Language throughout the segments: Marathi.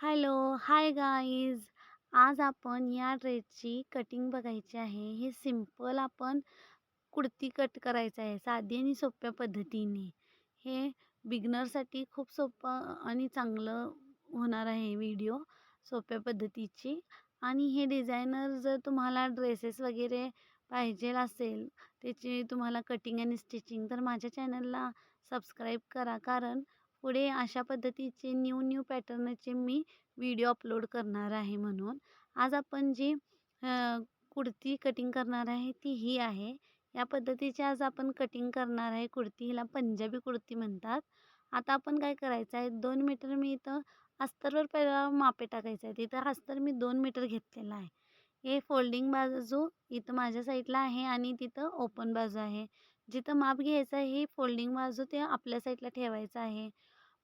Hello, hi guys. आज आपण या ड्रेसची कटिंग बघायची आहे. हे सिंपल आपण कुर्ती कट करायचं आहे साधी आणि सोप्या पद्धतीने. हे बिगनरसाठी खूप सोपं आणि चांगलं होणार आहे व्हिडिओ सोप्या पद्धतीची. आणि हे डिझायनर जर तुम्हाला ड्रेसेस वगैरे पाहिजे असेल, त्याची तुम्हाला कटिंग आणि स्टिचिंग, तर माझ्या चॅनलला सबस्क्राईब करा. कारण पुढे अशा पद्धतीचे न्यू पॅटर्नचे मी व्हिडिओ अपलोड करणार आहे. म्हणून आज आपण जी कुर्ती कटिंग करणार आहे ती ही आहे. या पद्धतीची आज आपण कटिंग करणार आहे कुर्ती. हिला पंजाबी कुर्ती म्हणतात. आता आपण काय करायचं आहे, 2 मीटर मी इथं अस्तरवर पहिला मापे टाकायचं आहे. तिथं अस्तर मी 2 मीटर घेतलेलं आहे. हे फोल्डिंग बाजू इथं माझ्या साईडला आहे आणि तिथं ओपन बाजू आहे. जिथं माप घ्यायचं आहे ही फोल्डिंग बाजू ते आपल्या साईडला ठेवायचं आहे.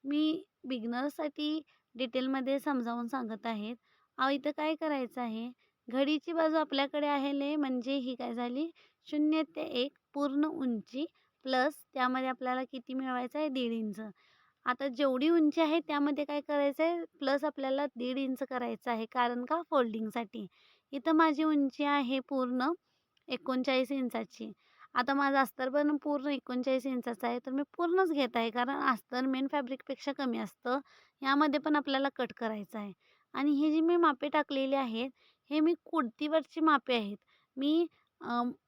मी बिगनर्ससाठी डिटेलमध्ये समजावून सांगत आहेत. इथं काय करायचं आहे, घडीची बाजू आपल्याकडे आहे म्हणजे ही काय झाली 0 ते 1 पूर्ण उंची प्लस त्यामध्ये आपल्याला किती मिळवायचं आहे 1.5 इंच. आता जेवढी उंची आहे त्यामध्ये काय करायचं आहे प्लस आपल्याला 1.5 इंच करायचं आहे. कारण का फोल्डिंगसाठी. इथं माझी उंची आहे पूर्ण 39 इंचाची. आता माझं अस्तर पण पूर्ण 39 इंचाचं आहे, तर मी पूर्णच घेत आहे. कारण अस्तर मेन फॅब्रिकपेक्षा कमी असतं. यामध्ये पण आपल्याला कट करायचं आहे. आणि ही जी मी मापे टाकलेली आहेत, हे मी कुर्तीवरची मापे आहेत. मी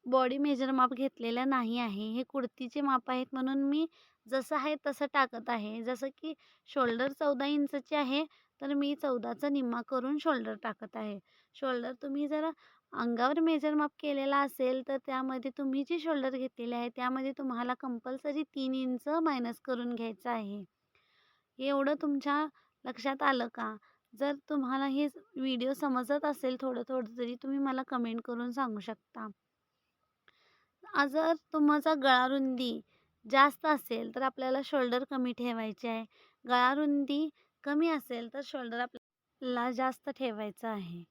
बॉडी मेजर माप घेतलेलं नाही आहे. हे कुर्तीचे माप आहेत म्हणून मी जसं आहे तसं टाकत आहे. जसं की शोल्डर 14 इंचचे आहे, तर मी 14चा निम्मा करून शोल्डर टाकत आहे. शोल्डर तुम्ही जर अंगावर मेजर माप केलेला असेल, तर त्यामध्ये तुम्ही जी शोल्डर घेतलेली आहे, त्यामध्ये तुम्हाला कंपल्सरी 3 इंच मायनस करून घ्यायचं आहे. एवढं तुमच्या लक्षात आलं का? जर तुम्हाला हे व्हिडिओ समजत असेल थोडं-थोडं तरी तुम्ही मला कमेंट करून सांगू शकता. जर तुमचा गळारुंदी जास्त असेल, तर आपल्याला शोल्डर कमी ठेवायचे आहे. गळारुंदी कमी असेल, तर शोल्डर आपल्याला जास्त ठेवायचं आहे.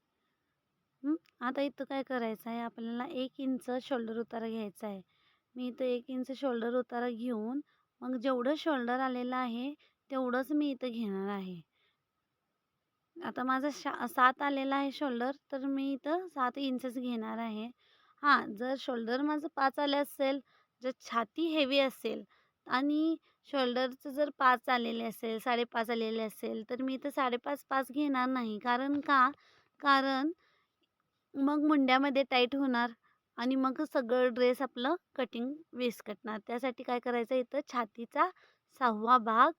आता इथं काय करायचं आहे, आपल्याला 1 इंच शोल्डर उतारा घ्यायचा आहे. मी इथं 1 इंच शोल्डर उतारा घेऊन मग जेवढं शोल्डर आलेलं आहे, तेवढंच मी इथं घेणार आहे. आता माझं 7 आलेला आहे शोल्डर, तर मी इथं 7 इंचच घेणार आहे. जर शोल्डर माझं 5 आले असेल, जर छाती हेवी असेल आणि शोल्डरचं जर 5 आलेले असेल, 5.5 आलेले असेल, तर मी इथं 5.5 घेणार नाही. कारण का? कारण मग मुंड्यामध्ये टाईट होणार आणि मग सगळं ड्रेस आपलं कटिंग विस्कटणार. त्यासाठी काय करायचं, इथं छातीचा 6वा भाग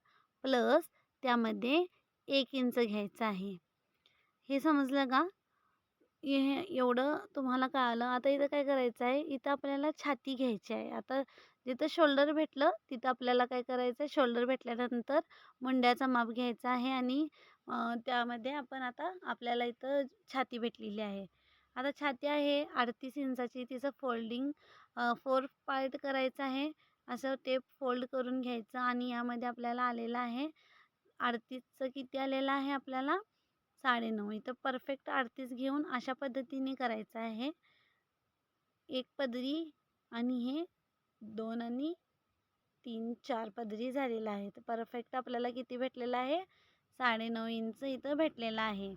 प्लस त्यामध्ये 1 इंच घ्यायचं आहे. हे समजलं का? हे एवढं तुम्हाला कळालं. आता इथं काय करायचं आहे, इथं आपल्याला छाती घ्यायची आहे. आता जिथं शोल्डर भेटलं, तिथं आपल्याला काय करायचं आहे, शोल्डर भेटल्यानंतर मुंड्याचा माप घ्यायचा आहे आणि त्यामध्ये आपण आता आपल्याला इथं छाती भेटलेली आहे. आता छाती आहे 38 इंचाची. तिचं फोल्डिंग 4 पार्ट करायचं आहे. असं टेप फोल्ड करून घ्यायचं आणि यामध्ये आपल्याला आलेलं आहे 38चं किती आलेलं आहे आपल्याला 9.5. इथं परफेक्ट 38 घेऊन अशा पद्धतीने करायचं आहे. 1 पदरी आणि हे 2 आणि 3, 4 पदरी झालेला आहे. तर परफेक्ट आपल्याला किती भेटलेलं आहे 9.5 इंच इथं भेटलेलं आहे.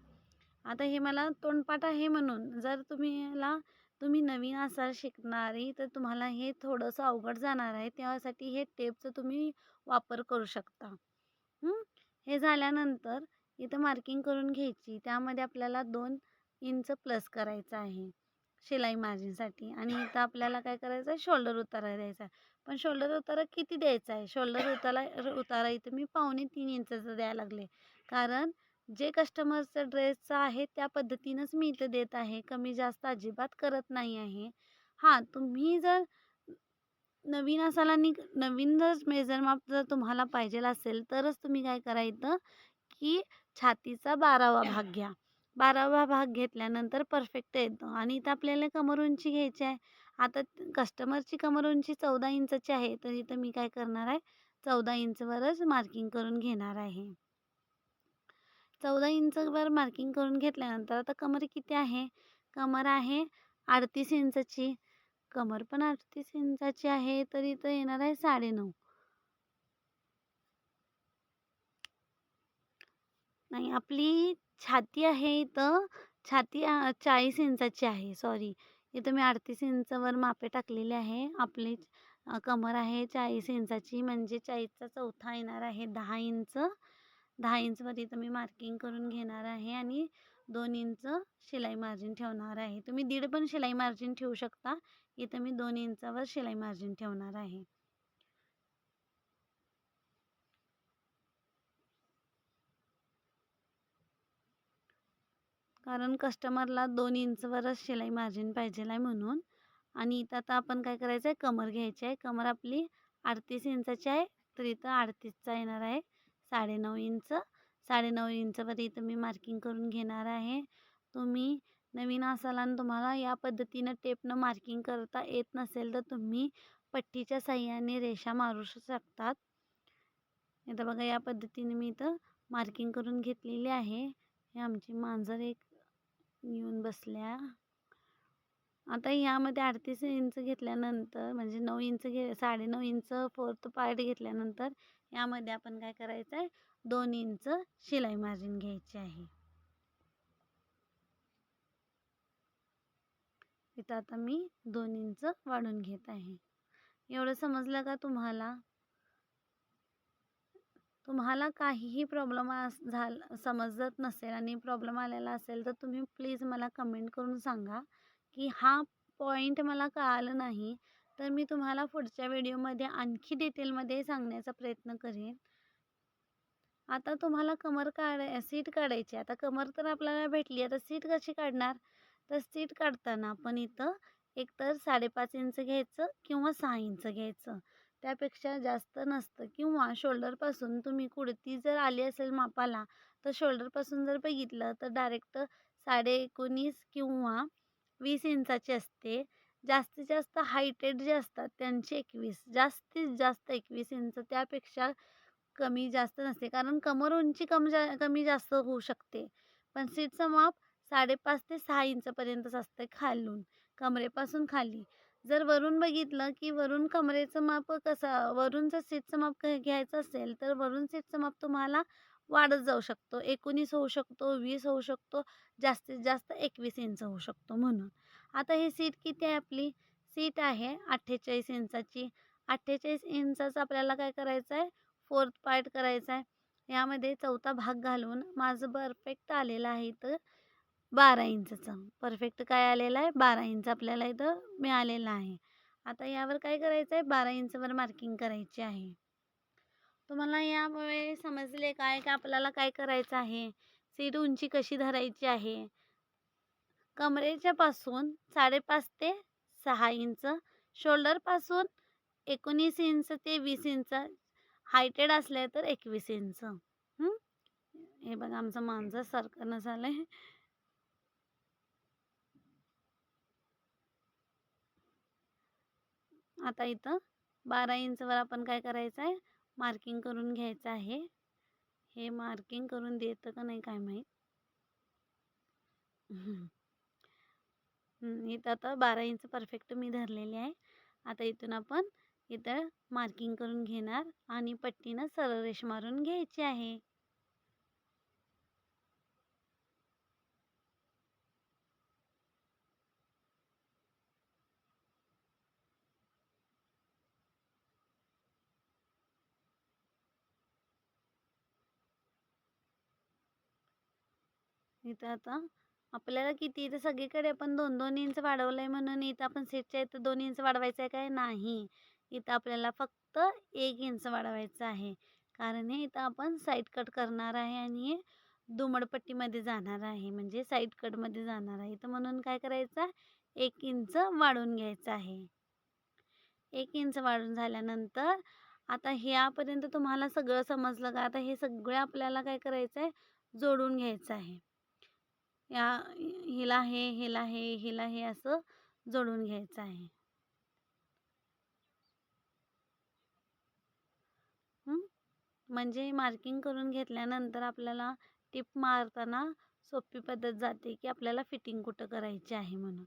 आता हे मला तोंडपाठ आहे म्हणून जर तुम्ही नवीन असाल शिकणारी, तर तुम्हाला हे थोडंसं अवघड जाणार आहे. त्यासाठी हे टेपचं तुम्ही वापर करू शकता. हे झाल्यानंतर इथं मार्किंग करून घ्यायची. त्यामध्ये आपल्याला 2 इंच प्लस करायचं आहे शिलाई मार्जिनसाठी आणि इथं आपल्याला काय करायचं आहे, शोल्डर उतारा द्यायचा आहे. पण शोल्डर उतारा किती द्यायचा आहे? शोल्डर उतारा इथं मी 2.25 इंचाचा द्यायला लागले. कारण जे कस्टमरचं ड्रेसचं आहे त्या पद्धतीनंच मी इथं देत आहे. कमी जास्त अजिबात करत नाही आहे. तुम्ही जर नवीन असाल आणि नवीन जर मेजर माप जर तुम्हाला पाहिजेल असेल, तरच तुम्ही काय करा की छातीचा 12वा भाग घ्या. 12वा भाग घेतल्यानंतर परफेक्ट येतो आणि इथं आपल्याला कमर उंची घ्यायची आहे. आता कस्टमरची कमर उंची 14 इंचची आहे, तर इथं मी काय करणार आहे, 14 इंचवरच मार्किंग करून घेणार आहे. 14 इंचवर मार्किंग करून घेतल्यानंतर आता कमर किती आहे? कमर आहे 38 इंचची. कमर पण 38 इंचाची आहे, तर इथं येणार आहे 9.5. नाही, आपली छाती आहे इथं, छाती 40 इंचाची आहे. सॉरी. इथं मी 38 इंचवर मापे टाकलेली आहे. आपली कमर आहे 40 इंचाची, म्हणजे 40चा चौथा येणार आहे 10 इंच. 10 इंचवर इथं मी मार्किंग करून घेणार आहे आणि 2 इंच शिलाई मार्जिन ठेवणार आहे. तुम्ही दीड पण शिलाई मार्जिन ठेवू शकता. इथं मी 2 इंचावर शिलाई मार्जिन ठेवणार आहे. कारण कस्टमरला 2 इंचवरच शिलाई मार्जिन पाहिजेल आहे म्हणून. आणि इथं आता आपण काय करायचं आहे, कमर घ्यायची आहे. कमर आपली 38 इंचाची आहे, तर इथं 38चा येणार आहे 9.5 इंच. 9.5 इंचवर इथं मी मार्किंग करून घेणार आहे. तुम्ही नवीन असाल आणि तुम्हाला या पद्धतीनं टेपनं मार्किंग करता येत नसेल, तर तुम्ही पट्टीच्या साहाय्याने रेषा मारू शकतात. इथं बघा, या पद्धतीने मी इथं मार्किंग करून घेतलेली आहे. हे आमची मांजर एक येऊन बसल्या. आता यामध्ये 38 इंच घेतल्यानंतर, म्हणजे 9 इंच 9.5 इंच फोर्थ पार्ट घेतल्यानंतर यामध्ये आपण काय करायचं आहे, 2 इंच शिलाई मार्जिन घ्यायची आहे. इथं आता मी 2 इंच वाढून घेत आहे. एवढं समजलं का तुम्हाला? तुम्हाला काहीही प्रॉब्लेम समजत नसेल आणि प्रॉब्लेम आलेला असेल, तर तुम्ही प्लीज मला कमेंट करून सांगा की हा पॉईंट मला कळालं नाही, तर मी तुम्हाला पुढच्या व्हिडिओमध्ये आणखी डिटेलमध्ये सांगण्याचा प्रयत्न करेन. आता तुम्हाला सीट काढायची. आता कमर तर आपल्याला भेटली, आता सीट कशी काढणार? तर सीट काढताना आपण इथं एकतर 5.5 इंच घ्यायचं किंवा 6 इंच घ्यायचं. त्यापेक्षा जास्त नसतं. किंवा शोल्डरपासून तुम्ही कुडती जर आली असेल मापाला, तर शोल्डरपासून जर बघितलं तर डायरेक्ट 19.5 किंवा 20 इंचाची असते. जास्तीत जास्त हायटेड जे असतात त्यांची 21, जास्तीत जास्त 21 इंच, त्यापेक्षा कमी जास्त नसते. कारण कमर उंची कमी जास्त होऊ शकते. पण सीटचं माप 5.5 ते 6 इंचपर्यंतच असते खालून, कमरेपासून खाली. जर वरून बघितलं, की वरून कमरेचं माप वरून जर सीटचं माप घ्यायचं असेल, तर वरून सीटचं माप तुम्हाला वाढत जाऊ शकतो. 19 होऊ शकतो, 20 होऊ शकतो, जास्तीत जास्त 21 इंच होऊ शकतो म्हणून. आता ही सीट किती आहे आपली? सीट आहे 48 इंचाची. 48 इंचाचं आपल्याला काय करायचं आहे, फोर्थ पार्ट करायचा आहे. यामध्ये चौथा भाग घालून माझं परफेक्ट आलेलं आहे इथं 12 इंचचं. परफेक्ट काय आलेलं आहे, 12 इंच आपल्याला इथं मिळालेलं आहे. आता यावर काय करायचं आहे, 12 इंचवर मार्किंग करायची आहे. तुम्हाला यामुळे समजले काय, की आपल्याला काय करायचं आहे, सीट उंची कशी धरायची आहे. कमरेच्या पासून 5.5 ते 6 इंच, शोल्डरपासून 19 इंच ते 20 इंच, हायटेड असले तर 21 इंच. हे बघा, आमचं मांजर सरकणं झालंय. आता इथं 12 इंचवर आपण काय करायचं आहे, मार्किंग करून घ्यायचं आहे. हे मार्किंग करून देतं का नाही काय माहीत. इथं आता 12 इंच परफेक्ट मी धरलेली आहे. आता इथून आपण इथं मार्किंग करून घेणार आणि पट्टीनं सरळ रेष मारून घ्यायची आहे. इथं आता आपल्याला किती, इथं सगळीकडे आपण 2-2 इंच वाढवलंय म्हणून इथं आपण सीटच्या इथं 2 इंच वाढवायचं आहे काय? नाही. इथं आपल्याला फक्त 1 इंच वाढवायचं आहे. कारण हे इथं आपण साईड कट करणार आहे आणि हे दुमडपट्टीमध्ये जाणार आहे, म्हणजे साईड कटमध्ये जाणार आहे. इथं म्हणून काय करायचं, 1 इंच वाढवून घ्यायचं आहे. 1 इंच वाढून झाल्यानंतर आता ह्यापर्यंत तुम्हाला सगळं समजलं का? आता हे सगळं आपल्याला काय करायचं आहे, जोडून घ्यायचं आहे. हिला हे, हिला हे, हिला हे असं जोडून घ्यायचं आहे. म्हणजे मार्किंग करून घेतल्यानंतर आपल्याला टिप मारताना सोपी पद्धत जाते, की आपल्याला फिटिंग कुठं करायची आहे म्हणून.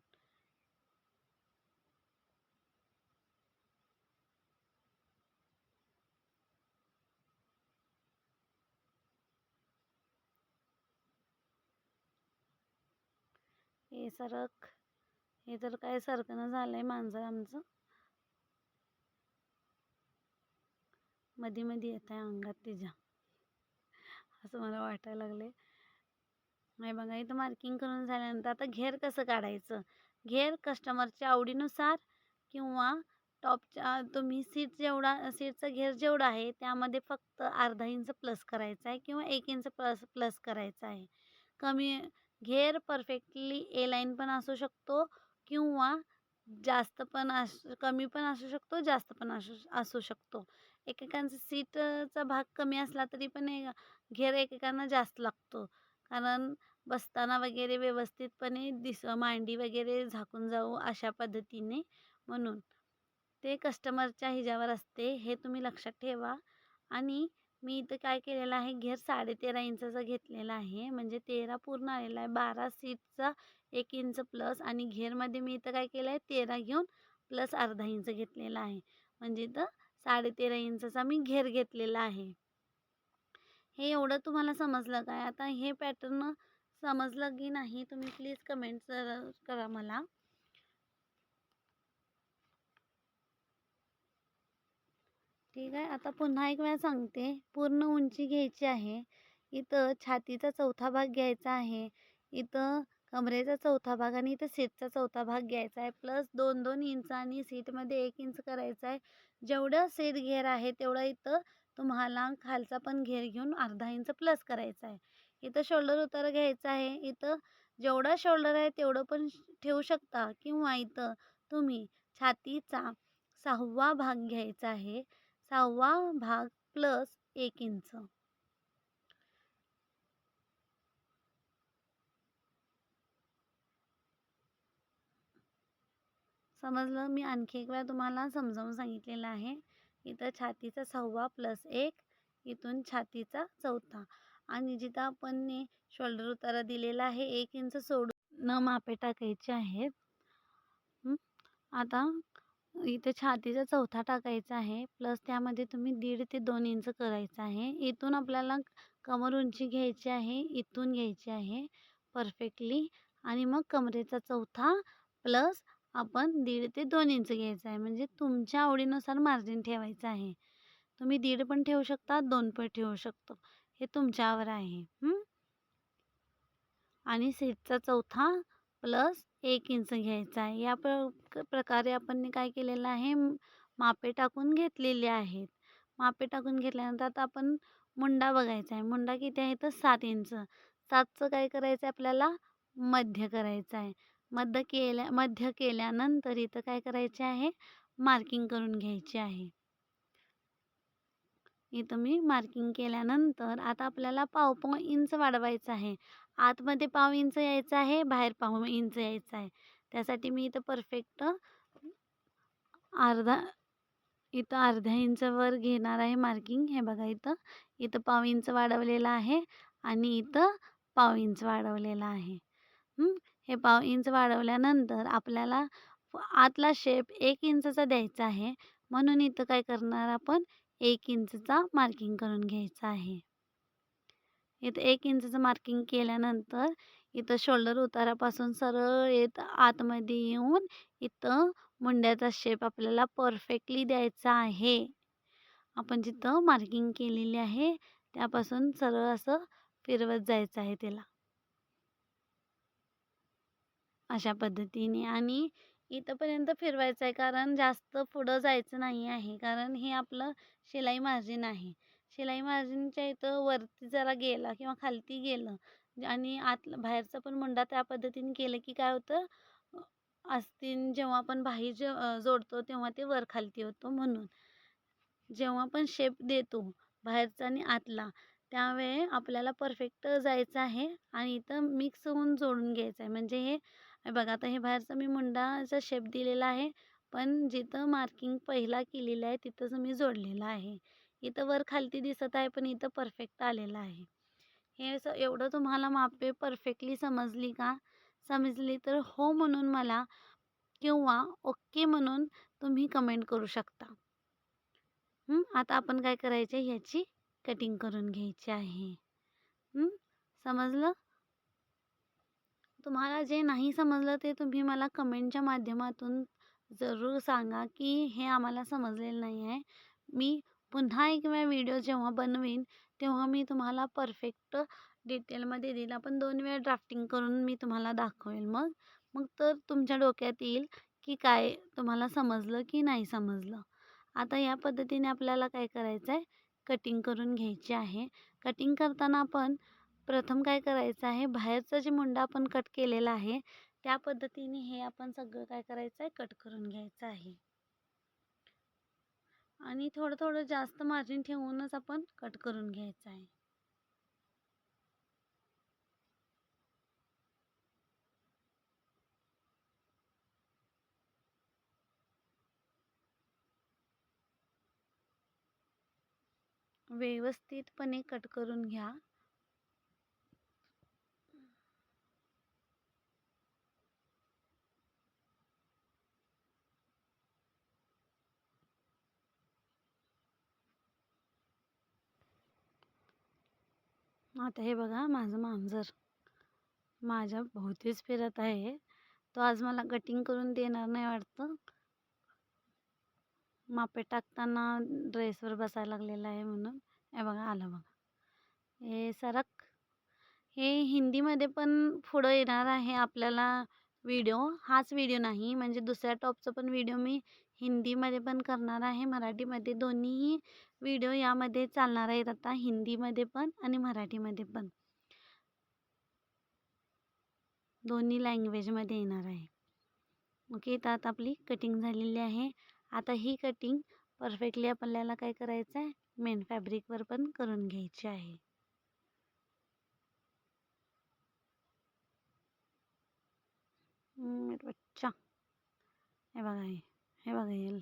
हे सरक. हे तर काय सरकणं झालंय मांजर आमचं. मध्ये मध्ये येत आहे अंगात तिच्या, असं मला वाटायला लागले. नाही बघा, इथं मार्किंग करून झाल्यानंतर आता घेर कसं काढायचं. घेर कस्टमरच्या आवडीनुसार किंवा टॉपच्या तुम्ही सीटचा घेर जेवढा आहे त्यामध्ये फक्त अर्धा इंच प्लस करायचा आहे किंवा 1 इंच प्लस करायचा आहे. कमी घेर परफेक्टली ए लाईन पण असू शकतो किंवा जास्त पण कमी पण असू शकतो, जास्त पण असू शकतो. एकेकांचा सीटचा भाग कमी असला तरी पण घेर एकेकांना जास्त लागतो. कारण बसताना वगैरे व्यवस्थितपणे मांडी वगैरे झाकून जाऊ अशा पद्धतीने. म्हणून ते कस्टमरच्या ह्याच्यावर असते, हे तुम्ही लक्षात ठेवा. आणि मी इथं काय केलेलं आहे, घेर 13.5 इंचाचा घेतलेला आहे, म्हणजे 13 पूर्ण आलेला आहे. 12 सीटचा 1 इंच प्लस आणि घेरमध्ये मी इथं काय केलं आहे 13 घेऊन प्लस अर्धा इंच घेतलेला आहे. म्हणजे इथं 13.5 इंचाचा मी घेर घेतलेला आहे. हे एवढं तुम्हाला समजलं काय? आता हे पॅटर्न समजलं की नाही तुम्ही प्लीज कमेंट करा मला. ठीक आहे. आता पुन्हा एक वेळा सांगते, पूर्ण उंची घ्यायची आहे. इथं छातीचा चौथा भाग घ्यायचा आहे. इथं कमरेचा चौथा भाग आणि इथं सीटचा चौथा भाग घ्यायचा आहे. प्लस 2-2 इंच आणि सीटमध्ये 1 इंच करायचं आहे. जेवढं सीट घेर आहे तेवढं इथं तुम्हाला खालचा पण घेर घेऊन अर्धा इंच प्लस करायचा आहे. इथं शोल्डर उतार घ्यायचा आहे. इथं जेवढा शोल्डर आहे तेवढं पण ठेवू शकता किंवा इथं तुम्ही छातीचा 6वा भाग घ्यायचा आहे. 6वा भाग प्लस 1 इंच. समजलं? मी आणखी एक वेळा तुम्हाला समजावून सांगितलेलं आहे. इथं छातीचा 6वा प्लस 1, इथून छातीचा 4था आणि जिथं आपण शोल्डर उतारा दिलेला आहे 1 इंच सोडून मापे टाकायचे आहेत. आता इथे छातीचा 4था टाकायचा आहे, प्लस त्यामध्ये तुम्ही 1.5 ते 2 इंच करायचं आहे. इथून आपल्याला कमर उंची घ्यायची आहे, इथून घ्यायची आहे परफेक्टली. आणि मग कमरेचा 4था प्लस आपण 1.5 ते 2 इंच घ्यायचं आहे. म्हणजे तुमच्या आवडीनुसार मार्जिन ठेवायचं आहे. तुम्ही 1.5 पण ठेवू शकता, 2 पण ठेवू शकतो, हे तुमच्यावर आहे. आणि सीटचा 4था प्लस 1 इंच घ्यायचा आहे. या प्रकारे आपण काय केलेलं आहे, मापे टाकून घेतलेले आहेत. मापे टाकून घेतल्यानंतर आता आपण मुंडा बघायचा आहे. मुंडा किती आहे तर 7 इंच. 7चं काय करायचं आहे आपल्याला, मध्य करायचं आहे. मध्य केल्यानंतर इथं काय करायचे आहे, मार्किंग करून घ्यायची आहे. इथं मी मार्किंग केल्यानंतर आता आपल्याला पाव इंच वाढवायचं आहे. आतमध्ये पाव इंच यायचं आहे, बाहेर पाव इंच यायचं आहे. त्यासाठी मी इथं परफेक्ट अर्ध्या इंचवर घेणार आहे मार्किंग. हे बघा, इथं पाव इंच वाढवलेलं आहे आणि इथं पाव इंच वाढवलेलं आहे. हे पाव इंच वाढवल्यानंतर आपल्याला आतला शेप 1 इंचचा द्यायचा आहे. म्हणून इथं काय करणार आपण, 1 इंचचा मार्किंग करून घ्यायचा आहे. इथं 1 इंचचं मार्किंग केल्यानंतर इथं शोल्डर उतारापासून सरळ येत आतमध्ये येऊन इथं मुंड्याचा शेप आपल्याला परफेक्टली द्यायचा आहे. आपण जिथं मार्किंग केलेली आहे त्यापासून सरळ असं फिरवत जायचं आहे त्याला, अशा पद्धतीने. आणि इथंपर्यंत फिरवायचं आहे, कारण जास्त पुढं जायचं नाही आहे, कारण हे आपलं शिलाई मार्जिन आहे. शिलाई मार्जिनच्या इथं वरती जरा गेला किंवा खालती गेलं आणि बाहेरचा पण मुंडा त्या पद्धतीने केलं की काय होतं, आस्तीन जेव्हा आपण बाही जोडतो तेव्हा ते वर खालती होतो. म्हणून जेव्हा पण शेप देतो बाहेरचा आणि आतला, त्यावेळी आपल्याला परफेक्ट जायचं आहे आणि इथं मिक्स होऊन जोडून घ्यायचं आहे. म्हणजे हे बघा, आता हे बाहेरचा मी मुंडाचा शेप दिलेला आहे, पण जिथं मार्किंग पहिला केलेलं आहे तिथंच मी जोडलेलं आहे. इथं वर खालती दिसत आहे, पण इथं परफेक्ट आलेलं आहे. हे एवढं तुम्हाला मापे परफेक्टली समजली का? समजली तर हो म्हणून मला किंवा ओके म्हणून तुम्ही कमेंट करू शकता. आता आपण काय करायचे, ह्याची कटिंग करून घ्यायची आहे. समजलं? तुम्हाला जे नाही समजलं ते तुम्ही मला कमेंटच्या माध्यमातून जरूर सांगा, की हे आम्हाला समजलेलं नाही आहे. मी पुन्हा एक वेळा व्हिडिओ जेव्हा बनवीन, तेव्हा मी तुम्हाला परफेक्ट डिटेलमध्ये देईल. आपण 2 वेळा ड्राफ्टिंग करून मी तुम्हाला दाखवेल मग. मग तर तुमच्या डोक्यात येईल, की काय तुम्हाला समजलं की नाही समजलं. आता या पद्धतीने आपल्याला काय करायचं आहे, कटिंग करून घ्यायची आहे. कटिंग करताना आपण प्रथम काय करायचं आहे, बाहेरचा जे मुंडा आपण कट केलेला आहे, त्या पद्धतीने हे आपण सगळं काय करायचं आहे, कट करून घ्यायचं आहे. आणि थोडं-थोडं जास्त मार्जिन ठेवूनच आपण कट करून घ्यायचं आहे. व्यवस्थितपणे कट करून घ्या. आता हे बघा माझं मांजर माझ्या भोवतीच फिरत आहे. तो आज मला कटिंग करून देणार नाही वाटतं. मापे टाकताना ड्रेसवर बसायला लागलेला आहे म्हणून. हे बघा आलं बघा. हे सरक. हे हिंदीमध्ये पण पुढं येणार आहे आपल्याला व्हिडिओ. हाच व्हिडिओ नाही म्हणजे दुसऱ्या टॉपचा पण व्हिडिओ मी हिंदीमध्ये पण करणार आहे, मराठीमध्ये. दोन्हीही व्हिडिओ यामध्ये चालणार आहेत आता, हिंदीमध्ये पण आणि मराठीमध्ये पण. दोन्ही लँग्वेजमध्ये येणार आहे. ओके, तर आता आपली कटिंग झालेली आहे. आता ही कटिंग परफेक्टली आपल्याला काय करायचं आहे, मेन फॅब्रिकवर पण करून घ्यायची आहे. अच्छा, हे बघा हे बघा येईल.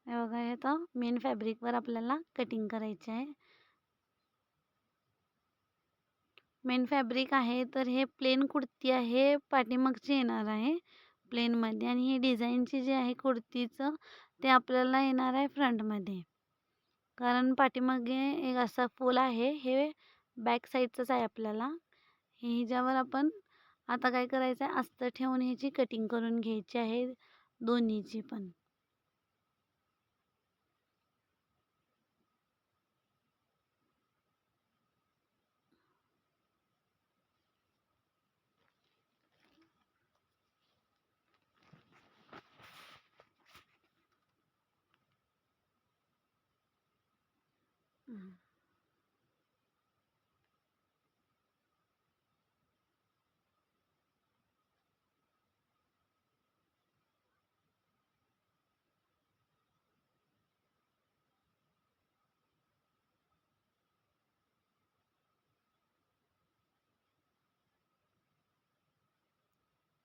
हे बघा हे आता मेन फॅब्रिकवर आपल्याला कटिंग करायचे आहे. मेन फॅब्रिक आहे तर हे प्लेन कुर्ती आहे, पाठीमागची येणार आहे प्लेनमध्ये, आणि हे डिझाईनची जी आहे कुर्तीचं ते आपल्याला येणार आहे फ्रंटमध्ये. कारण पाठीमागे एक असा फूल आहे, हे बॅक साईडचंच आहे आपल्याला. ह्याच्यावर आपण आता काय करायचं आहे, अस्तर ठेवून ह्याची कटिंग करून घ्यायची आहे दोन्हीची पण.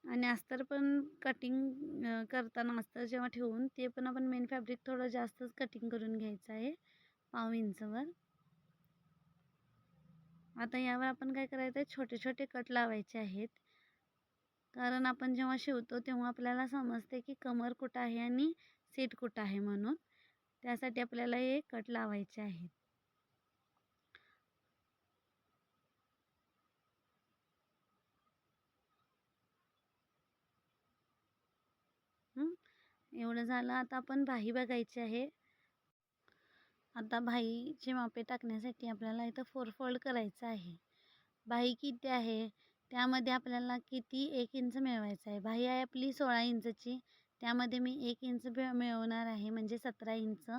आणि अस्तर पण कटिंग करताना अस्तर जेव्हा ठेवून ते पण आपण मेन फॅब्रिक थोडं जास्तच कटिंग करून घ्यायचं आहे, 1/2 इंचवर. आता यावर आपण काय करायचं आहे, छोटे छोटे कट लावायचे आहेत. कारण आपण जेव्हा शिवतो तेव्हा आपल्याला समजते की कमर कुठं आहे आणि सीट कुठं आहे म्हणून. त्यासाठी आपल्याला हे कट लावायचे आहेत. एवढं झालं. आता आपण बाही बघायची आहे. आता बाहीची मापे टाकण्यासाठी आपल्याला इथं 4 फोल्ड करायचं आहे. बाही किती आहे त्यामध्ये आपल्याला किती 1 इंच मिळवायचं आहे. बाही आहे आपली 16 इंचची, त्यामध्ये मी 1 इंच मिळवणार आहे म्हणजे 17 इंच.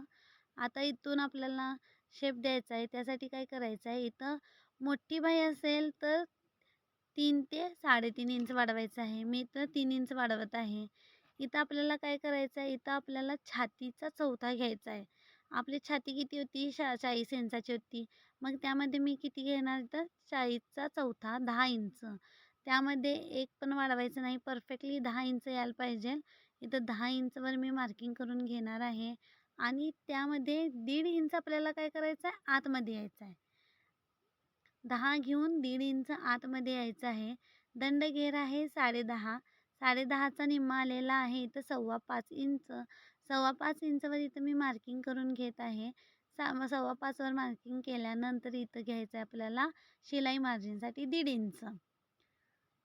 आता इथून आपल्याला शेप द्यायचा आहे, त्यासाठी काय करायचं आहे, इथं मोठी बाही असेल तर 3 ते 3.5 इंच वाढवायचं आहे. मी इथं 3 इंच वाढवत आहे. इथं आपल्याला काय करायचं आहे, इथं आपल्याला छातीचा चौथा घ्यायचा आहे. आपली छाती किती होती, 40 इंचाची होती. मग त्यामध्ये मी किती घेणार, तर 40चा चौथा 10 इंच. त्यामध्ये एक पण वाढवायचं नाही, परफेक्टली 10 इंच यायला पाहिजे. इथं 10 इंचवर मी मार्किंग करून घेणार आहे आणि त्यामध्ये 1.5 इंच आपल्याला काय करायचं आहे, आतमध्ये यायचं आहे. 10 घेऊन 1.5 इंच आतमध्ये यायचं आहे. दंड घेर आहे 10.5. 10.5चा निम्मा आलेला आहे इथं 5.25 इंच. 5.25 इंचवर इथं मी मार्किंग करून घेत आहे. 5.25वर मार्किंग केल्यानंतर इथं घ्यायचं आहे आपल्याला शिलाई मार्जिनसाठी 1.5 इंच.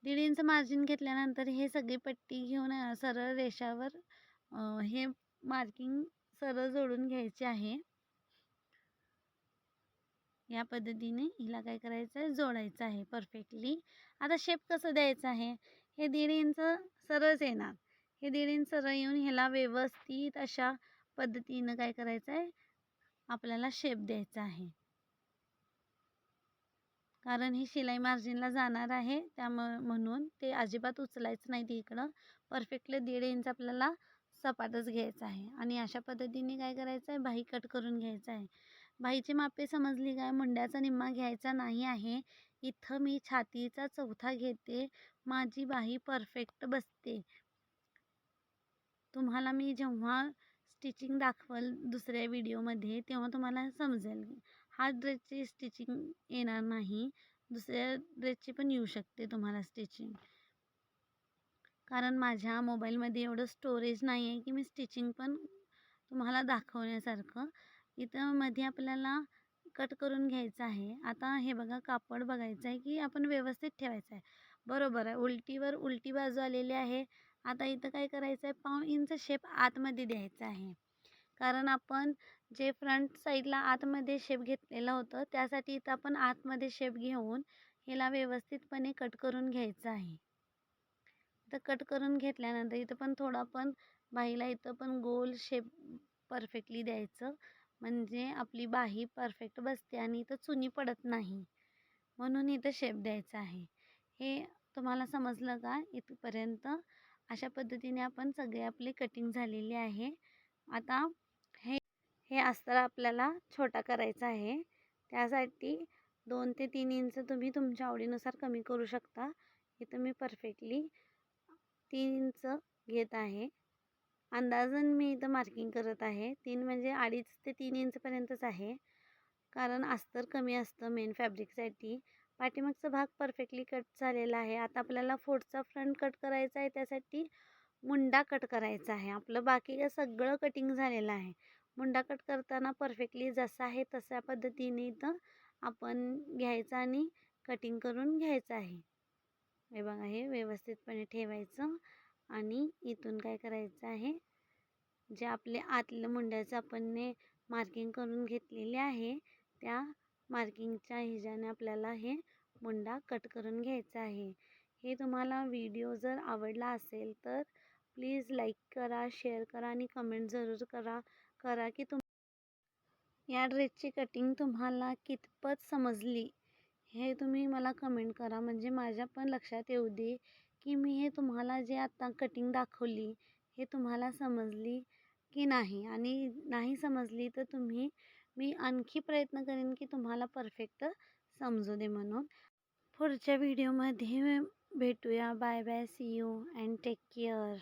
1.5 इंच मार्जिन घेतल्यानंतर हे सगळी पट्टी घेऊन सरळ रेषावर हे मार्किंग सरळ जोडून घ्यायचे आहे. या पद्धतीने हिला काय करायचं आहे, जोडायचं आहे परफेक्टली. आता शेप कसं द्यायचं आहे, हे 1.5 इंच सरळच येणार. हे 1.5 इंच सरळ येऊन ह्याला व्यवस्थित अशा पद्धतीनं काय करायचं आहे, आपल्याला शेप द्यायचा आहे. कारण ही शिलाई मार्जिनला जाणार आहे, म्हणून ते अजिबात उचलायचं नाही इकडं. परफेक्टली 1.5 इंच आपल्याला सपाटच घ्यायचं आहे. आणि अशा पद्धतीने काय करायचं आहे, बाही कट करून घ्यायचं आहे. बाहीची मापे समजली काय? मुंड्याचा निम्मा घ्यायचा नाही आहे. इथं मी छातीचा 1/4 घेते. माझी बाही परफेक्ट बसते. तुम्हाला मी जेव्हा स्टिचिंग दाखवल दुसऱ्या व्हिडिओमध्ये तेव्हा तुम्हाला समजेल. हा ड्रेसची स्टिचिंग येणार नाही, दुसऱ्या ड्रेसची पण येऊ शकते तुम्हाला स्टिचिंग. कारण माझ्या मोबाईलमध्ये एवढं स्टोरेज नाही आहे की मी स्टिचिंग पण तुम्हाला दाखवण्यासारखं. इथं मध्ये आपल्याला कट करून घ्यायचं आहे. आता हे बघा, कापड बघायचं आहे की आपण व्यवस्थित ठेवायचं आहे. बरोबर आहे, उलटीवर उलटी बाजू आलेली आहे. आता इथं काय करायचं आहे, 1/2 इंच शेप आतमध्ये द्यायचा आहे. कारण आपण जे फ्रंट साईडला आतमध्ये शेप घेतलेलं होतं, त्यासाठी इथं आपण आतमध्ये शेप घेऊन ह्याला व्यवस्थितपणे कट करून घ्यायचं आहे. तर कट करून घेतल्यानंतर इथं पण थोडा पण बाहीला इथं पण गोल शेप परफेक्टली द्यायचं, म्हणजे आपली बाही परफेक्ट बसते आणि इथं चुनी पडत नाही, म्हणून इथं शेप द्यायचा आहे. हे तुम्हाला समजलं का इथपर्यंत? अशा पद्धतीने आपण सगळे आपली कटिंग झालेली आहे. आता हे अस्तर आपल्याला छोटा करायचा आहे. त्यासाठी 2 ते 3 इंच तुम्ही तुमच्या आवडीनुसार कमी करू शकता. इथं मी परफेक्टली 3 इंच घेत आहे. अंदाजन मी इथं मार्किंग करत आहे. 3 म्हणजे 2.5 ते 3 इंचपर्यंतच आहे. कारण अस्तर कमी असतं मेन फॅब्रिकसाठी. पाठीमागचा भाग परफेक्टली कट झालेला आहे. आता आपल्याला पुढचा फ्रंट कट करायचा आहे, त्यासाठी मुंडा कट करायचा आहे. आपलं बाकी सगळं कटिंग झालेलं आहे. मुंडा कट करताना परफेक्टली जसा आहे तशा पद्धतीने इथं आपण घ्यायचं आणि कटिंग करून घ्यायचं आहे. हे बघा, हे व्यवस्थितपणे ठेवायचं आणि इथून काय करायचं आहे, जे आपले आतलं मुंड्याचं आपण मार्किंग करून घेतलेले आहे, त्या मार्किंगच्या ह्याच्याने आपल्याला हे मुंडा कट करून घ्यायचा आहे. हे तुम्हाला व्हिडिओ जर आवडला असेल तर प्लीज लाईक करा, शेअर करा आणि कमेंट जरूर करा की या ड्रेसची कटिंग तुम्हाला कितपत समजली, हे तुम्ही मला कमेंट करा. म्हणजे माझ्या पण लक्षात येऊ दे की मी हे तुम्हाला जे आता कटिंग दाखवली हे तुम्हाला समजली की नाही. आणि नाही समजली तर मी आणखी प्रयत्न करेन की तुम्हाला परफेक्ट समजू दे म्हणून. पुढच्या व्हिडिओमध्ये भेटूया. Bye bye, see you and take care.